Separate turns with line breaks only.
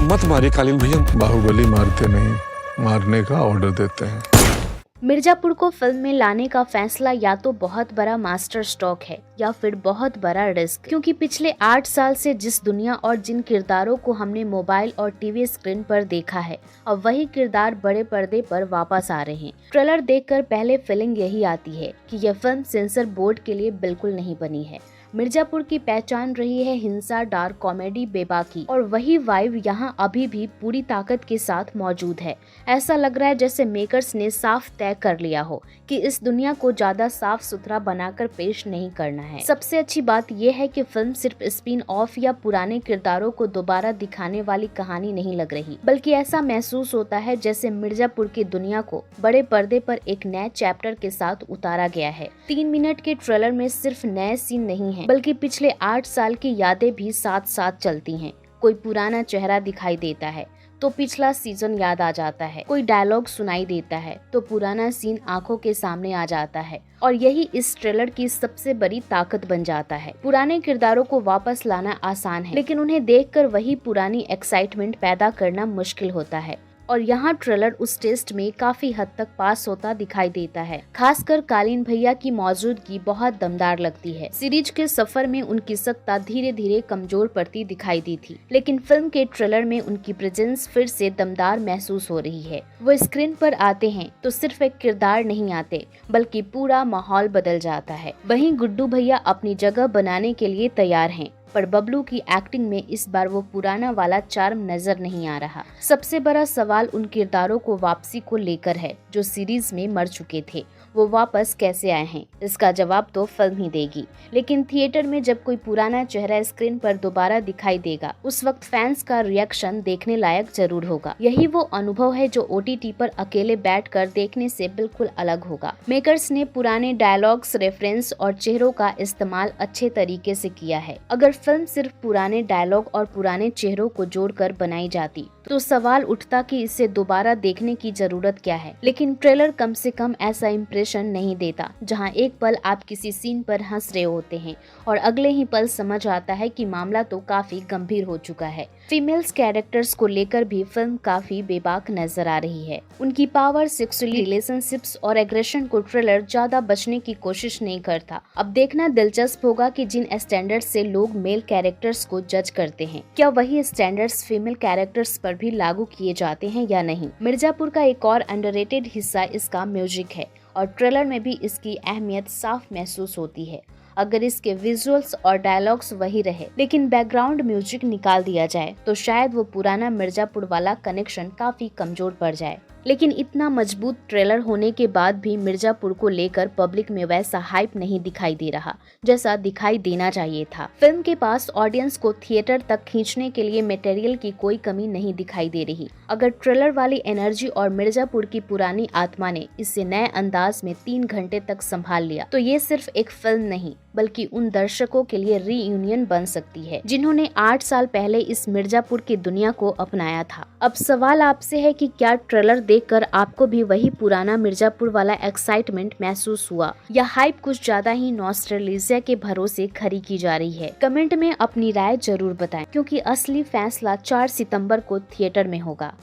मत मारिए कालीन भैया। बाहुबली मारते नहीं, मारने का ऑर्डर देते हैं।
मिर्जापुर को फिल्म में लाने का फैसला या तो बहुत बड़ा मास्टर स्ट्रोक है या फिर बहुत बड़ा रिस्क, क्योंकि पिछले 8 साल से जिस दुनिया और जिन किरदारों को हमने मोबाइल और टीवी स्क्रीन पर देखा है, अब वही किरदार बड़े पर्दे पर वापस आ रहे हैं। ट्रेलर देखकर पहले फीलिंग यही आती है कि यह फिल्म सेंसर बोर्ड के लिए बिल्कुल नहीं बनी है। मिर्जापुर की पहचान रही है हिंसा, डार्क कॉमेडी, बेबाकी, और वही वाइब यहाँ अभी भी पूरी ताकत के साथ मौजूद है। ऐसा लग रहा है जैसे मेकर्स ने साफ तय कर लिया हो कि इस दुनिया को ज्यादा साफ सुथरा बनाकर पेश नहीं करना है। सबसे अच्छी बात यह है कि फिल्म सिर्फ स्पिन ऑफ या पुराने किरदारों को दोबारा दिखाने वाली कहानी नहीं लग रही, बल्कि ऐसा महसूस होता है जैसे मिर्जापुर की दुनिया को बड़े पर्दे पर एक नए चैप्टर के साथ उतारा गया है। 3 मिनट के ट्रेलर में सिर्फ नए सीन नहीं है, बल्कि पिछले 8 साल की यादें भी साथ साथ चलती हैं। कोई पुराना चेहरा दिखाई देता है तो पिछला सीजन याद आ जाता है, कोई डायलॉग सुनाई देता है तो पुराना सीन आंखों के सामने आ जाता है, और यही इस ट्रेलर की सबसे बड़ी ताकत बन जाता है। पुराने किरदारों को वापस लाना आसान है, लेकिन उन्हें देखकर वही पुरानी एक्साइटमेंट पैदा करना मुश्किल होता है, और यहाँ ट्रेलर उस टेस्ट में काफी हद तक पास होता दिखाई देता है। खासकर कालीन भैया की मौजूदगी बहुत दमदार लगती है। सीरीज के सफर में उनकी सत्ता धीरे धीरे कमजोर पड़ती दिखाई दी थी, लेकिन फिल्म के ट्रेलर में उनकी प्रेजेंस फिर से दमदार महसूस हो रही है। वो स्क्रीन पर आते हैं तो सिर्फ एक किरदार नहीं आते, बल्कि पूरा माहौल बदल जाता है। वहीं गुड्डू भैया अपनी जगह बनाने के लिए तैयार हैं, पर बबलू की एक्टिंग में इस बार वो पुराना वाला चार्म नजर नहीं आ रहा। सबसे बड़ा सवाल उन किरदारों को वापसी को लेकर है जो सीरीज में मर चुके थे। वो वापस कैसे आए हैं, इसका जवाब तो फिल्म ही देगी। लेकिन थिएटर में जब कोई पुराना चेहरा स्क्रीन पर दोबारा दिखाई देगा, उस वक्त फैंस का रिएक्शन देखने लायक जरूर होगा। यही वो अनुभव है जो OTT पर अकेले बैठकर देखने से बिल्कुल अलग होगा। मेकर्स ने पुराने डायलॉग्स, रेफरेंस और चेहरों का इस्तेमाल अच्छे तरीके से किया है। अगर फिल्म सिर्फ पुराने डायलॉग और पुराने चेहरों को जोड़कर बनाई जाती तो सवाल उठता कि इसे दोबारा देखने की जरूरत क्या है। लेकिन ट्रेलर कम से कम ऐसा इम्प्रेशन नहीं देता, जहां एक पल आप किसी सीन पर हंस रहे होते हैं और अगले ही पल समझ आता है कि मामला तो काफी गंभीर हो चुका है। फीमेल्स कैरेक्टर्स को लेकर भी फिल्म काफी बेबाक नजर आ रही है। उनकी पावर, सेक्सुअल रिलेशनशिप्स और एग्रेशन को ट्रेलर ज्यादा बचने की कोशिश नहीं करता। अब देखना दिलचस्प होगा कि जिन स्टैंडर्ड्स से लोग मेल कैरेक्टर्स को जज करते हैं, क्या वही स्टैंडर्ड्स फीमेल कैरेक्टर्स पर भी लागू किए जाते हैं या नहीं। मिर्जापुर का एक और अंडररेटेड हिस्सा इसका म्यूजिक है, और ट्रेलर में भी इसकी अहमियत साफ महसूस होती है। अगर इसके विजुअल्स और डायलॉग्स वही रहे, लेकिन बैकग्राउंड म्यूजिक निकाल दिया जाए, तो शायद वो पुराना मिर्जापुर वाला कनेक्शन काफी कमजोर पड़ जाए। लेकिन इतना मजबूत ट्रेलर होने के बाद भी मिर्जापुर को लेकर पब्लिक में वैसा हाइप नहीं दिखाई दे रहा जैसा दिखाई देना चाहिए था। फिल्म के पास ऑडियंस को थिएटर तक खींचने के लिए मटेरियल की कोई कमी नहीं दिखाई दे रही। अगर ट्रेलर वाली एनर्जी और मिर्जापुर की पुरानी आत्मा ने इसे नए अंदाज में 3 घंटे तक संभाल लिया, तो ये सिर्फ एक फिल्म नहीं, बल्कि उन दर्शकों के लिए रीयूनियन बन सकती है जिन्होंने 8 साल पहले इस मिर्जापुर की दुनिया को अपनाया था। अब सवाल आपसे है कि क्या ट्रेलर देखकर आपको भी वही पुराना मिर्जापुर वाला एक्साइटमेंट महसूस हुआ, या हाइप कुछ ज्यादा ही नॉस्टैल्जिया के भरोसे खरी की जा रही है। कमेंट में अपनी राय जरूर बताएं, क्योंकि असली फैसला 4 सितंबर को थिएटर में होगा।